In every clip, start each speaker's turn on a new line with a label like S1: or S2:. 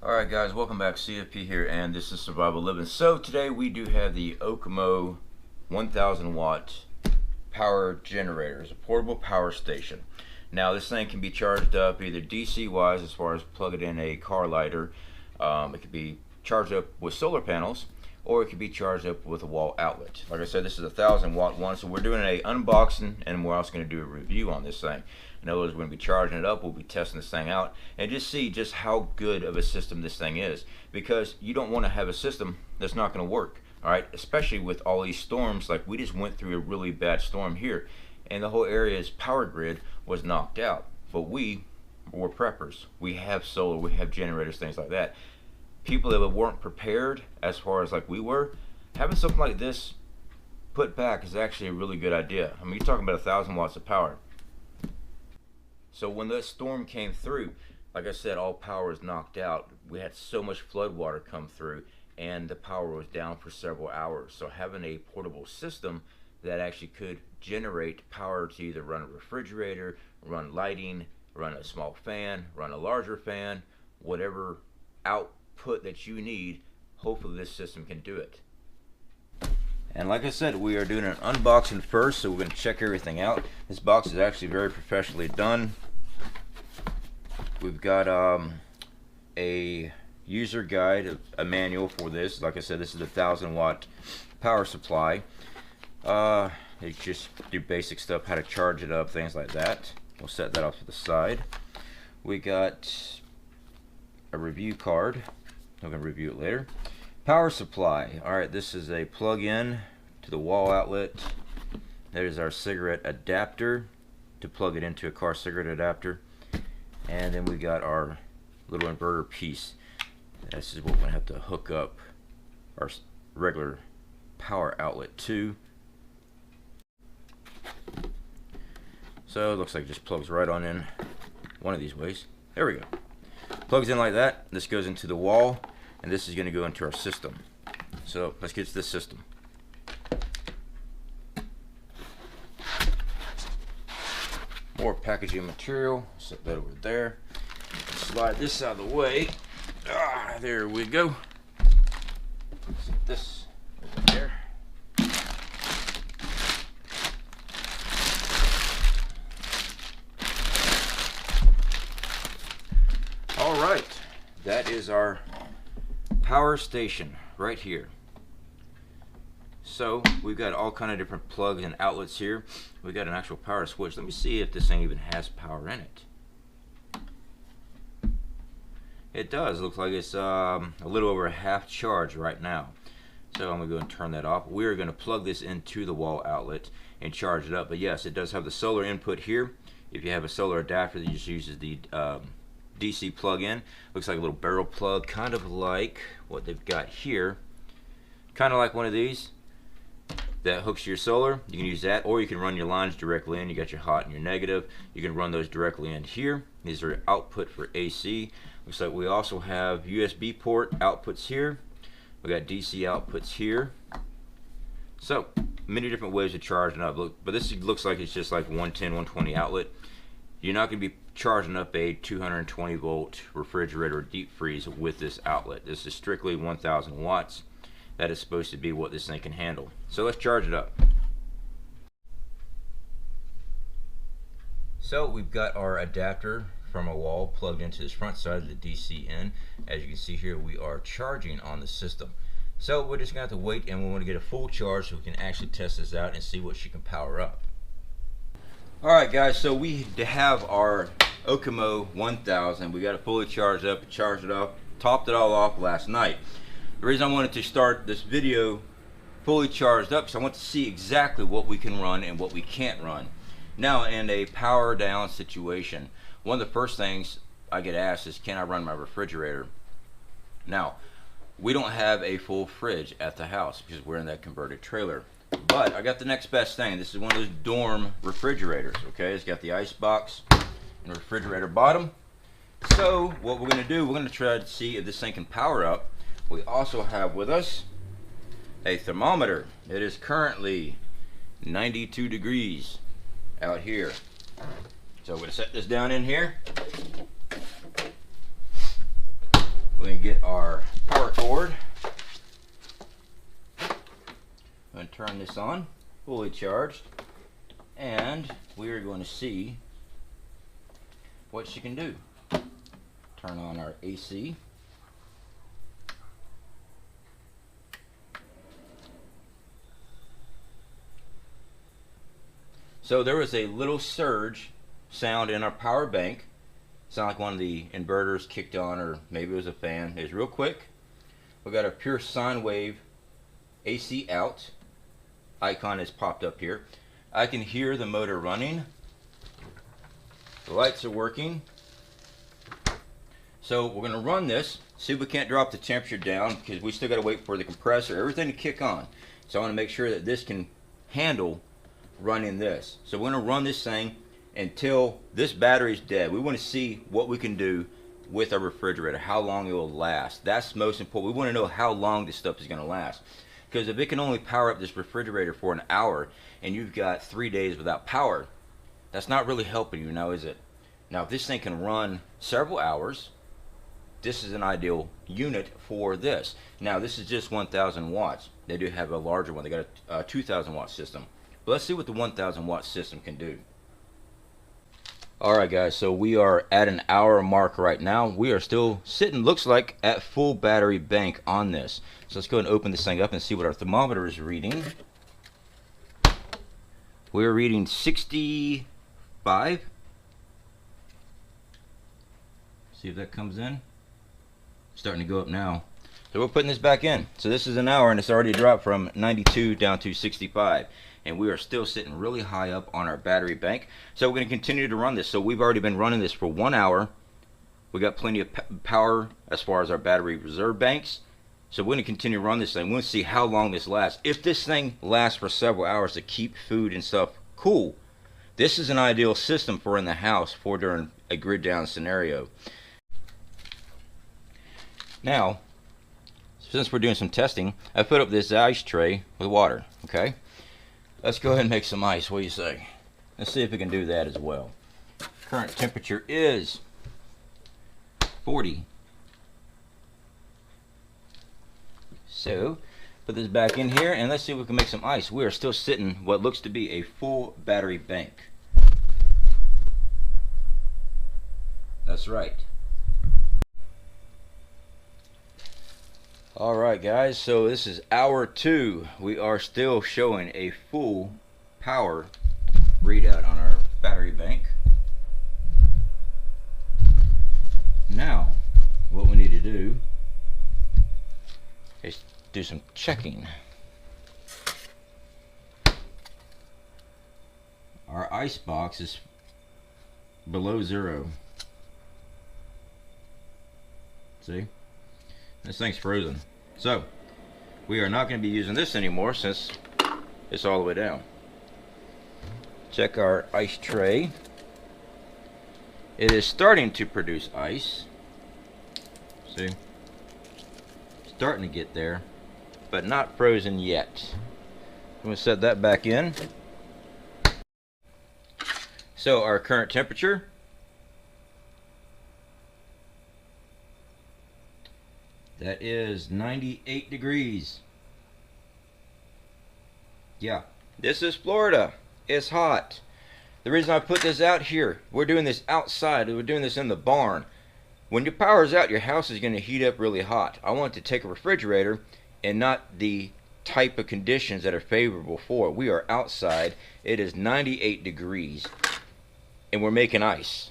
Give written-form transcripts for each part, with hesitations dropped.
S1: Alright guys, welcome back. CFP here, and this is Survival Living. So today we do have the OKMO 1000 watt power generator. It's a portable power station. Now this thing can be charged up either DC wise, as far as plug it in a car lighter. It could be charged up with solar panels, or it could be charged up with a wall outlet. Like I said, this is a 1000 watt one, so we're doing an unboxing, and we're also going to do a review on this thing. In other words, we're going to be charging it up, we'll be testing this thing out, and just see just how good of a system this thing is. Because you don't want to have a system that's not going to work, alright? Especially with all these storms. Like we just went through a really bad storm here, and the whole area's power grid was knocked out. But we're preppers. We have solar, we have generators, things like that. People that weren't prepared, as far as like we were, having something like this put back is actually a really good idea. I mean, you're talking about 1000 watts of power. So when the storm came through, like I said, all power was knocked out. We had so much flood water come through, and the power was down for several hours. So having a portable system that actually could generate power to either run a refrigerator, run lighting, run a small fan, run a larger fan, whatever output that you need, hopefully this system can do it. And like I said, we are doing an unboxing first, so we're going to check everything out. This box is actually very professionally done. We've got a user guide, a manual for this. Like I said, this is a 1000 watt power supply. You just do basic stuff, how to charge it up, things like that. We'll set that off to the side. We got a review card. I'm going to review it later. Power supply. Alright, this is a plug-in to the wall outlet. There's our cigarette adapter to plug it into a car cigarette adapter. And then we got our little inverter piece. This is what we're going to have to hook up our regular power outlet to. So it looks like it just plugs right on in one of these ways. There we go. Plugs in like that. This goes into the wall, and this is going to go into our system. So let's get to this system. More packaging material. Set that over there. Slide this out of the way. There we go. Set this over there. All right, that is our power station right here. So we've got all kind of different plugs and outlets here. We've got an actual power switch. Let me see if this thing even has power in it. It does. Looks like it's a little over a half charge right now. So I'm going to go and turn that off. We're going to plug this into the wall outlet and charge it up. But yes, it does have the solar input here. If you have a solar adapter that just uses the DC plug-in, looks like a little barrel plug, kind of like what they've got here. Kind of like one of these that hooks to your solar. You can use that, or you can run your lines directly in. You got your hot and your negative. You can run those directly in here. These are output for AC. Looks like we also have USB port outputs here. We got DC outputs here. So many different ways of charging up. But this looks like it's just like 110, 120 outlet. You're not going to be charging up a 220 volt refrigerator or deep freeze with this outlet. This is strictly 1000 watts. That is supposed to be what this thing can handle. So let's charge it up. So we've got our adapter from a wall plugged into this front side of the DC in. As you can see here, we are charging on the system. So we're just going to have to wait, and we want to get a full charge so we can actually test this out and see what she can power up. Alright guys, so we have our OKMO 1000. We got it fully charged up, charged it off, topped it all off last night. The reason I wanted to start this video fully charged up is I want to see exactly what we can run and what we can't run. Now, in a power down situation, one of the first things I get asked is, can I run my refrigerator? Now, we don't have a full fridge at the house because we're in that converted trailer. But I got the next best thing. This is one of those dorm refrigerators, okay? It's got the ice box and refrigerator bottom. So what we're going to do, we're going to try to see if this thing can power up. We also have with us a thermometer. It is currently 92 degrees out here. So we're going to set this down in here. We're going to get our power cord. I'm going to turn this on, fully charged, and we are going to see what she can do. Turn on our AC. So there was a little surge sound in our power bank. Sound like one of the inverters kicked on, or maybe it was a fan. It was real quick. We got a pure sine wave AC out. Icon has popped up here. I can hear the motor running. The lights are working. So we're going to run this. See if we can't drop the temperature down, because we still got to wait for the compressor, everything to kick on. So I want to make sure that this can handle running this. So we're going to run this thing until this battery is dead. We want to see what we can do with our refrigerator, how long it will last. That's most important. We want to know how long this stuff is going to last. Because if it can only power up this refrigerator for an hour and you've got 3 days without power, that's not really helping you now, is it? Now if this thing can run several hours, this is an ideal unit for this. Now this is just 1,000 watts. They do have a larger one. They got a 2,000 watt system. But let's see what the 1,000 watt system can do. Alright guys, so we are at an hour mark right now. We are still sitting, looks like, at full battery bank on this. So let's go ahead and open this thing up and see what our thermometer is reading. We're reading 65. See if that comes in. Starting to go up now. So we're putting this back in. So this is an hour and it's already dropped from 92 down to 65. And we are still sitting really high up on our battery bank. So we're going to continue to run this. So we've already been running this for 1 hour. We got plenty of power as far as our battery reserve banks. So we're going to continue to run this thing. We're going to see how long this lasts. If this thing lasts for several hours to keep food and stuff cool, this is an ideal system for in the house for during a grid down scenario. Now, since we're doing some testing, I put up this ice tray with water, okay? Let's go ahead and make some ice. What do you say? Let's see if we can do that as well. Current temperature is 40. So, put this back in here and let's see if we can make some ice. We are still sitting what looks to be a full battery bank. That's right. Alright guys, so this is hour 2. We are still showing a full power readout on our battery bank. Now, what we need to do is do some checking. Our ice box is below 0. See? This thing's frozen. So, we are not going to be using this anymore since it's all the way down. Check our ice tray. It is starting to produce ice. See? Starting to get there, but not frozen yet. I'm going to set that back in. So, our current temperature, that is 98 degrees. Yeah, this is Florida. It's hot. The reason I put this out here, we're doing this outside. We're doing this in the barn. When your power's out, your house is going to heat up really hot. I want to take a refrigerator and not the type of conditions that are favorable for it. We are outside. It is 98 degrees and we're making ice.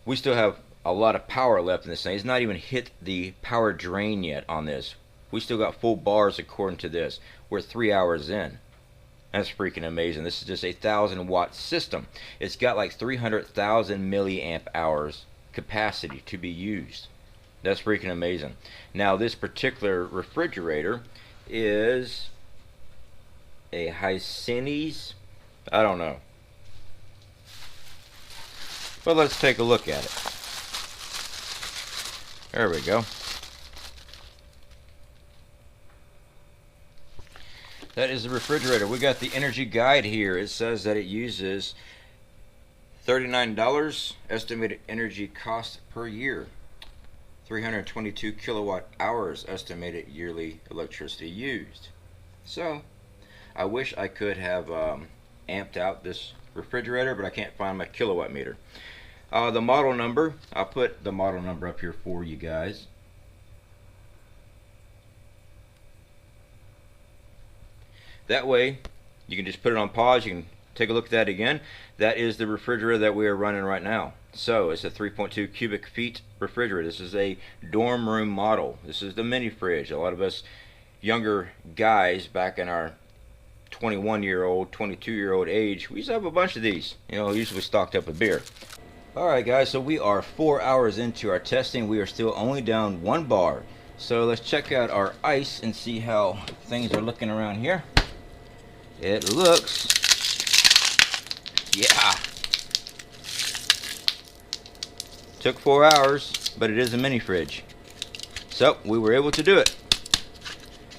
S1: We still have a lot of power left in this thing. It's not even hit the power drain yet on this. We still got full bars according to this. We're 3 hours in. That's freaking amazing. This is just a 1,000 watt system. It's got like 300,000 milliamp hours capacity to be used. That's freaking amazing. Now this particular refrigerator is a Hisense, I don't know. But let's take a look at it. There we go. That is the refrigerator. We got the energy guide here. It says that it uses $39 estimated energy cost per year. 322 kilowatt hours estimated yearly electricity used. So I wish I could have amped out this refrigerator, but I can't find my kilowatt meter. The model number, I'll put the model number up here for you guys. That way you can just put it on pause, you can take a look at that again. That is the refrigerator that we are running right now. So it's a 3.2 cubic feet refrigerator. This is a dorm room model. This is the mini fridge. A lot of us younger guys back in our 21-year-old, 22-year-old age, we used to have a bunch of these. You know, usually stocked up with beer. Alright guys, so we are 4 hours into our testing. We are still only down 1 bar. So let's check out our ice and see how things are looking around here. It looks, yeah, took 4 hours, but it is a mini fridge. So we were able to do it,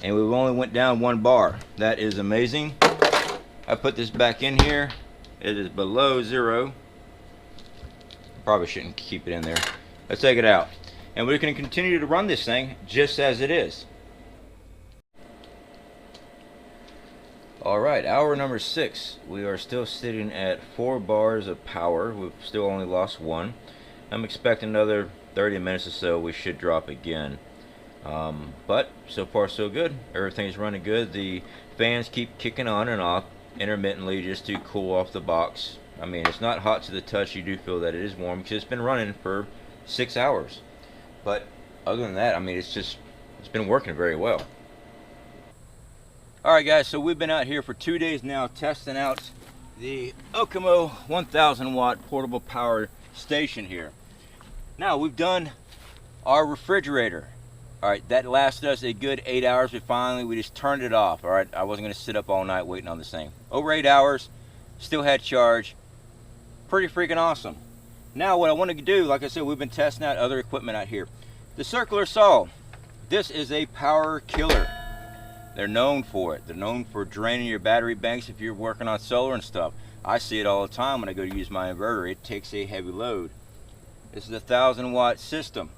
S1: and we only went down 1 bar. That is amazing. I put this back in here. It is below 0. Probably shouldn't keep it in there. Let's take it out, and we're going to continue to run this thing just as it is. Alright, hour number 6. We are still sitting at 4 bars of power. We've still only lost 1. I'm expecting another 30 minutes or so we should drop again. But so far so good. Everything's running good. The fans keep kicking on and off intermittently just to cool off the box. I mean, it's not hot to the touch. You do feel that it is warm because it's been running for 6 hours. But other than that, I mean, it's been working very well. Alright guys, so we've been out here for 2 days now testing out the OKMO 1000 watt portable power station here. Now we've done our refrigerator. Alright, that lasted us a good 8 hours. We just turned it off. Alright, I wasn't going to sit up all night waiting on this thing. Over 8 hours, still had charge. Pretty freaking awesome. Now what I wanted to do, like I said, we've been testing out other equipment out here. The circular saw. This is a power killer. They're known for it. They're known for draining your battery banks if you're working on solar and stuff. I see it all the time when I go to use my inverter. It takes a heavy load. This is a 1000 watt system.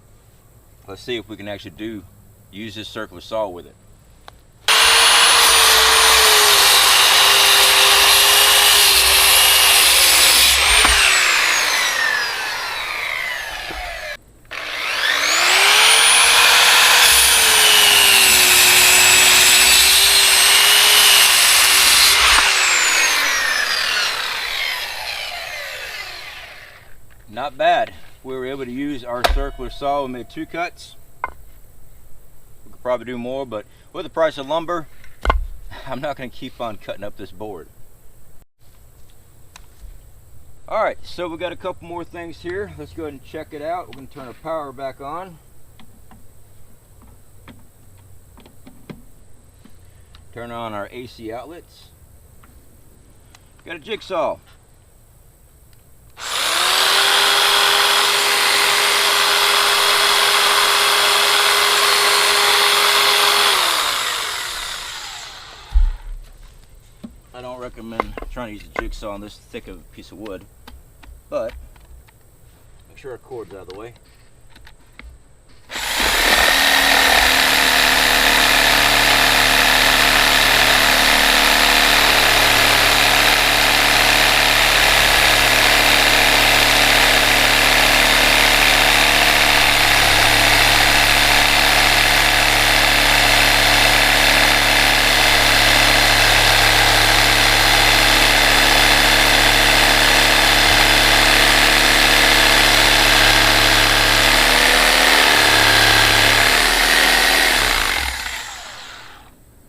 S1: Let's see if we can actually use this circular saw with it. Not bad. We were able to use our circular saw. We made 2 cuts. We could probably do more, but with the price of lumber, I'm not going to keep on cutting up this board. Alright, so we got a couple more things here. Let's go ahead and check it out. We're going to turn our power back on. Turn on our AC outlets. Got a jigsaw. I don't recommend trying to use a jigsaw on this thick of a piece of wood, but make sure our cord's out of the way.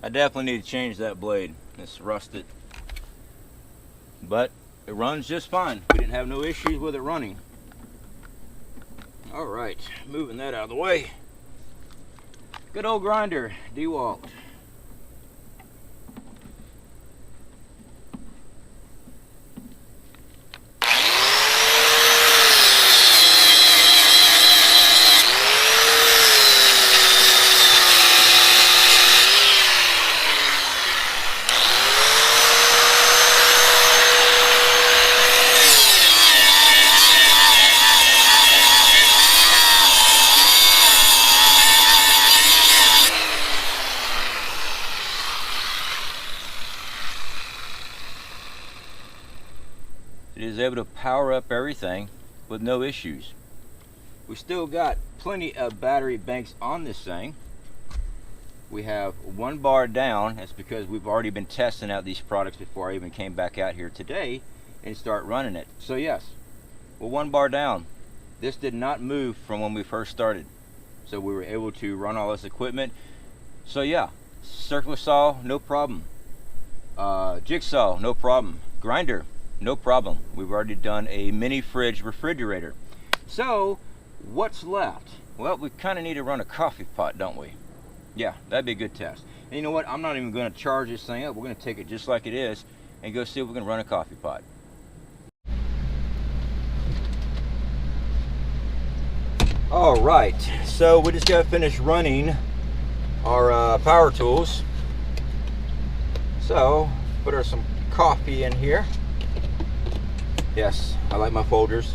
S1: I definitely need to change that blade. It's rusted, but it runs just fine. We didn't have no issues with it running. All right, moving that out of the way. Good old grinder, dewalt. is able to power up everything with no issues. We still got plenty of battery banks on this thing. We have 1 bar down. That's because we've already been testing out these products before I even came back out here today and start running it. So yes, we're 1 bar down. This did not move from when we first started. So we were able to run all this equipment. So yeah, circular saw, no problem. Jigsaw, no problem. Grinder, no problem. We've already done a mini fridge refrigerator. So what's left? Well, we kind of need to run a coffee pot, don't we? Yeah, that'd be a good test. And you know what? I'm not even going to charge this thing up. We're going to take it just like it is and go see if we can run a coffee pot. All right, so we just got to finish running our power tools. So put some coffee in here. Yes, I like my folders.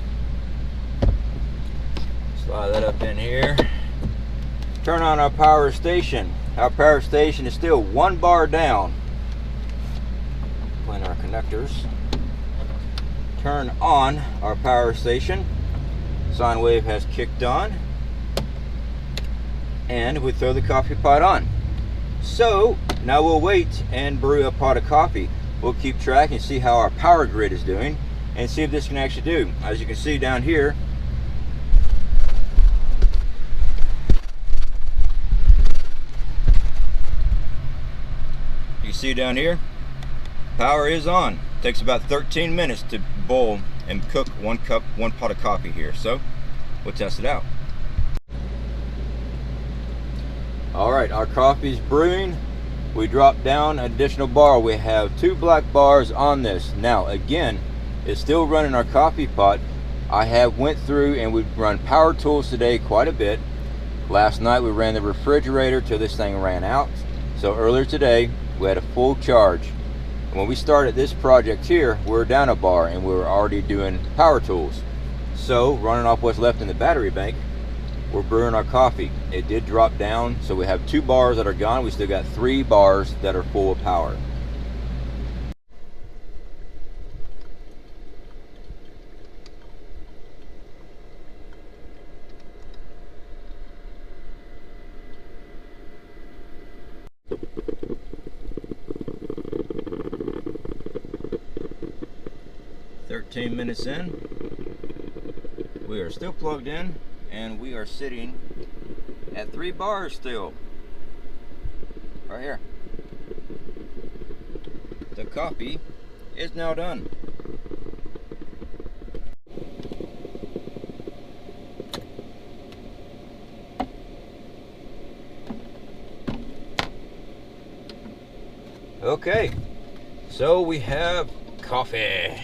S1: Slide that up in here. Turn on our power station. Our power station is still 1 bar down. Clean our connectors. Turn on our power station. Sine wave has kicked on. And we throw the coffee pot on. So now we'll wait and brew a pot of coffee. We'll keep track and see how our power grid is doing and see if this can actually do. As you can see down here, power is on. It takes about 13 minutes to boil and cook 1 pot of coffee here. So we'll test it out. All right, our coffee's brewing. We dropped down an additional bar. We have 2 black bars on this. Now again, it's still running our coffee pot. I have went through and we've run power tools today quite a bit. Last night we ran the refrigerator till this thing ran out. So earlier today we had a full charge. And when we started this project here, we were down a bar and we were already doing power tools. So running off what's left in the battery bank, we're brewing our coffee. It did drop down, so we have 2 bars that are gone. We still got 3 bars that are full of power. Minutes in, we are still plugged in and we are sitting at 3 bars still, right here. The coffee is now done. Okay, so we have coffee.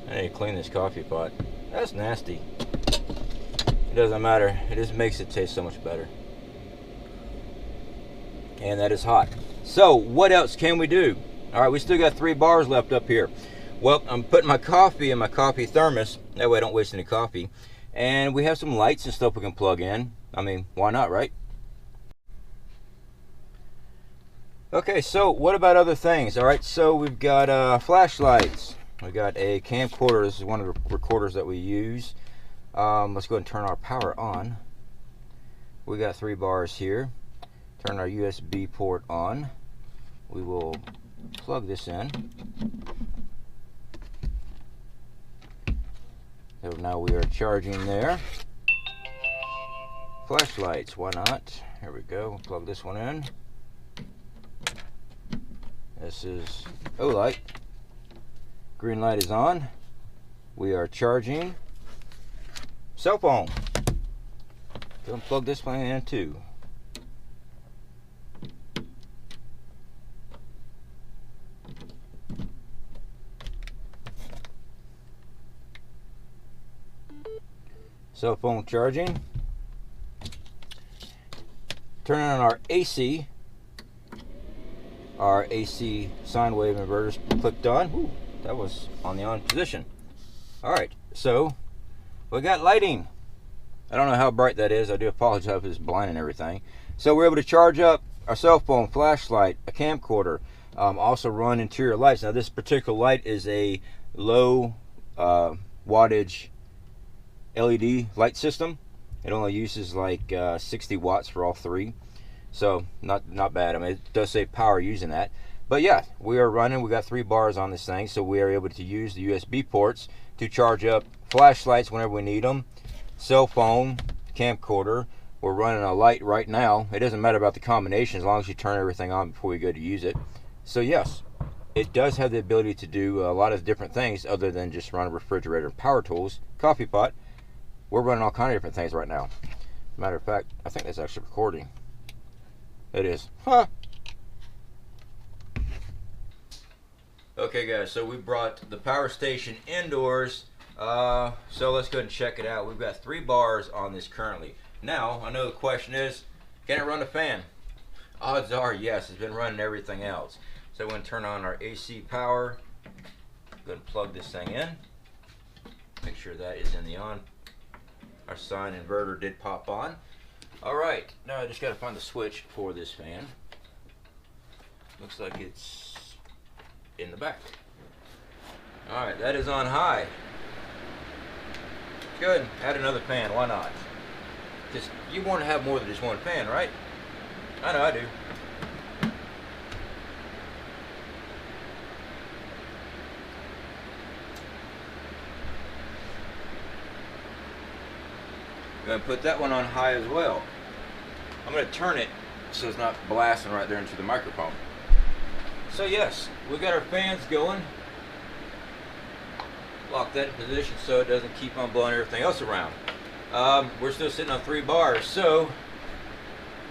S1: I need to clean this coffee pot. That's nasty. It doesn't matter. It just makes it taste so much better. And that is hot. So what else can we do? All right, we still got 3 bars left up here. Well, I'm putting my coffee in my coffee thermos. That way I don't waste any coffee. And we have some lights and stuff we can plug in. I mean, why not, right? Okay, so what about other things? All right, so we've got flashlights. We got a camcorder. This is one of the recorders that we use. Let's go ahead and turn our power on. We got 3 bars here. Turn our USB port on. We will plug this in. So now we are charging there. Flashlights, why not? Here we go. We'll plug this one in. This is O-light. Green light is on. We are charging. Cell phone. Go and plug this one in too. Cell phone charging. Turn on our AC. Our AC sine wave inverters clicked on. Ooh, that was on the on position. Alright, so we got lighting. I don't know how bright that is. I do apologize if it's blinding everything. So we're able to charge up our cell phone, flashlight, a camcorder, Also run interior lights. Now this particular light is a low wattage LED light system. It only uses like 60 watts for all three, so not bad. I mean, it does say power using that. But yeah, we are running. We got 3 bars on this thing, so we are able to use the USB ports to charge up flashlights whenever we need them, cell phone, camcorder. We're running a light right now. It doesn't matter about the combination as long as you turn everything on before we go to use it. So yes, it does have the ability to do a lot of different things other than just run a refrigerator, power tools, coffee pot. We're running all kinds of different things right now. Matter of fact, I think that's actually recording. It is. Huh. Okay guys, so we brought the power station indoors. So let's go ahead and check it out. We've got 3 bars on this currently. Now, I know the question is, can it run a fan? Odds are yes, it's been running everything else. So we're going to turn on our AC power. Go ahead and plug this thing in. Make sure that is in the on. Our sine inverter did pop on. Alright, now I just got to find the switch for this fan. Looks like it's in the back. Alright, that is on high. Good, add another fan, why not? Because you want to have more than just one fan, right? I know I do. I'm going to put that one on high as well. I'm going to turn it so it's not blasting right there into the microphone. So yes, we got our fans going. Lock that in position so it doesn't keep on blowing everything else around. We're still sitting on 3 bars, so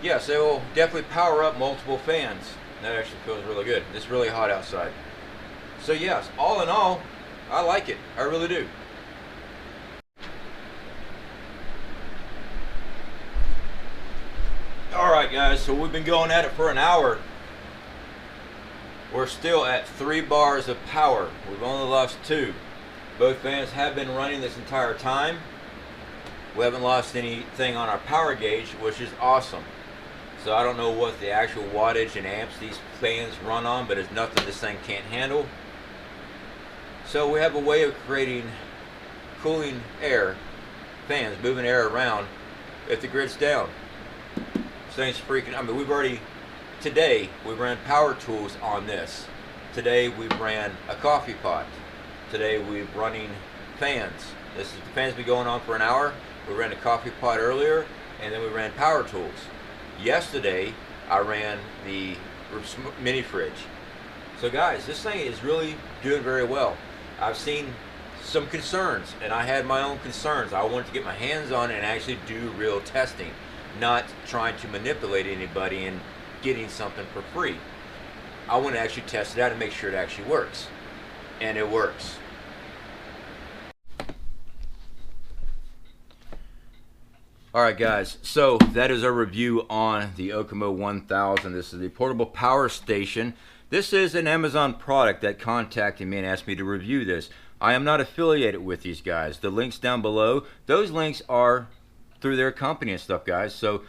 S1: yes, it will definitely power up multiple fans. That actually feels really good. It's really hot outside. So yes, all in all, I like it. I really do. Alright guys, so we've been going at it for an hour. We're still at 3 bars of power. We've only lost 2. Both fans have been running this entire time. We haven't lost anything on our power gauge, which is awesome. So I don't know what the actual wattage and amps these fans run on, but it's nothing this thing can't handle. So we have a way of creating cooling air, fans, moving air around if the grid's down. This thing's freaking, I mean, we've already, today we ran power tools on this. Today we ran a coffee pot. Today we're running fans. The fans been going on for an hour. We ran a coffee pot earlier, and then we ran power tools. Yesterday I ran the mini fridge. So guys, this thing is really doing very well. I've seen some concerns, and I had my own concerns. I wanted to get my hands on it and actually do real testing, not trying to manipulate anybody and getting something for free. I want to actually test it out and make sure it actually works. And it works. Alright guys, so that is our review on the OKMO 1000. This is the portable power station. This is an Amazon product that contacted me and asked me to review this. I am not affiliated with these guys. The links down below, those links are through their company and stuff, guys. So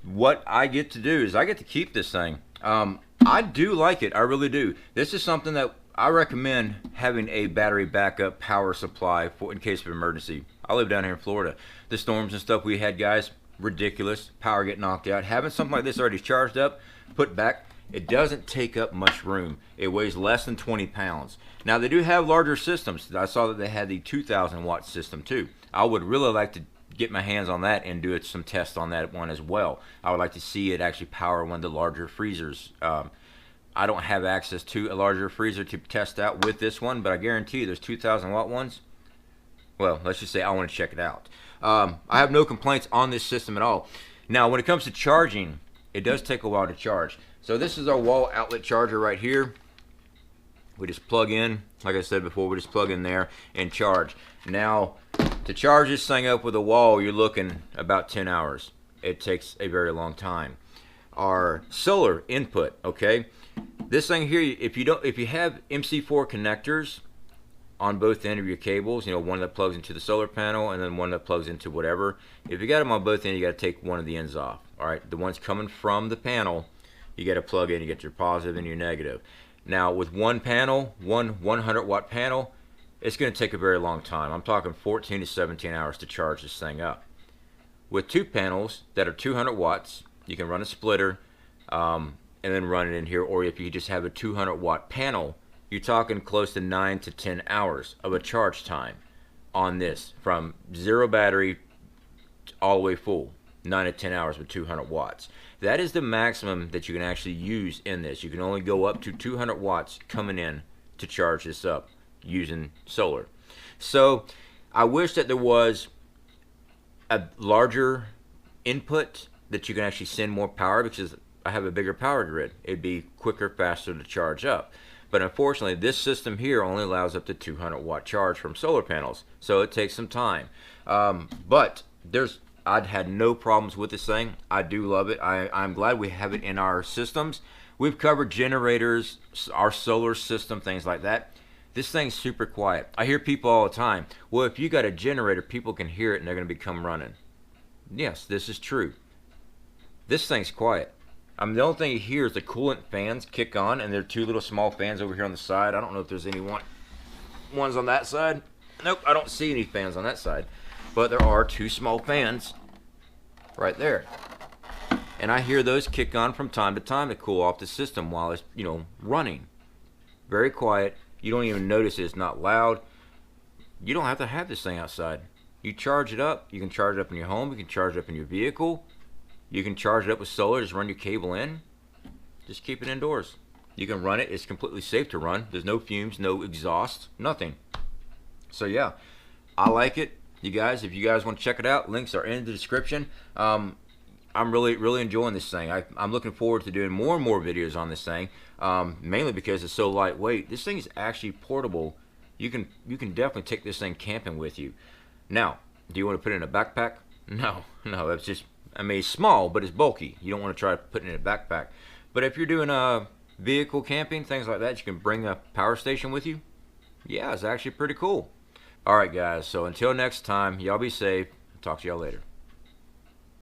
S1: what I get to do is I get to keep this thing. I do like it, I really do. This is something that I recommend having a battery backup power supply for in case of emergency. I live down here in Florida. The storms and stuff we had, guys, ridiculous. Power get knocked out. Having something like this already charged up, put back, it doesn't take up much room. It weighs less than 20 pounds. Now they do have larger systems. I saw that they had the 2,000 watt system too. I would really like to get my hands on that and do some tests on that one as well. I would like to see it actually power one of the larger freezers. I don't have access to a larger freezer to test out with this one, but I guarantee you there's 2,000 watt ones. Well, let's just say I want to check it out. I have no complaints on this system at all. Now, when it comes to charging, it does take a while to charge. So this is our wall outlet charger right here. We just plug in, like I said before, we just plug in there and charge. Now, to charge this thing up with a wall, you're looking about 10 hours. It takes a very long time. Our solar input, okay? This thing here, if you have MC4 connectors on both ends of your cables, you know, one that plugs into the solar panel and then one that plugs into whatever. If you got them on both ends, you got to take one of the ends off. All right, the ones coming from the panel, you got to plug in. You get your positive and your negative. Now with one panel, one 100-watt panel, it's going to take a very long time. I'm talking 14 to 17 hours to charge this thing up. With two panels that are 200 watts, you can run a splitter and then run it in here. Or if you just have a 200-watt panel, you're talking close to 9 to 10 hours of a charge time on this, from zero battery all the way full. 9 to 10 hours with 200 watts. That is the maximum that you can actually use in this. You can only go up to 200 watts coming in to charge this up using solar. So I wish that there was a larger input that you can actually send more power, because I have a bigger power grid. It'd be quicker, faster to charge up. But unfortunately, this system here only allows up to 200-watt charge from solar panels, so it takes some time. But I'd had no problems with this thing. I do love it. I'm glad we have it in our systems. We've covered generators, our solar system, things like that. This thing's super quiet. I hear people all the time, well, if you got a generator, people can hear it and they're going to come running. Yes, this is true. This thing's quiet. The only thing you hear is the coolant fans kick on, and there are two little small fans over here on the side. I don't know if there's any ones on that side. Nope, I don't see any fans on that side. But there are two small fans right there. And I hear those kick on from time to time to cool off the system while it's, running. Very quiet. You don't even notice it's not loud. You don't have to have this thing outside. You charge it up. You can charge it up in your home. You can charge it up in your vehicle. You can charge it up with solar. Just run your cable in. Just keep it indoors. You can run it. It's completely safe to run. There's no fumes, no exhaust, nothing. So yeah, I like it. You guys, if you guys want to check it out, links are in the description. I'm really enjoying this thing. I'm looking forward to doing more and more videos on this thing, mainly because it's so lightweight. This thing is actually portable. You can definitely take this thing camping with you. Now, do you want to put it in a backpack? No, that's just, it's small, but it's bulky. You don't want to try to put it in a backpack. But if you're doing vehicle camping, things like that, you can bring a power station with you. Yeah, it's actually pretty cool. Alright guys, so until next time, y'all be safe. Talk to y'all later.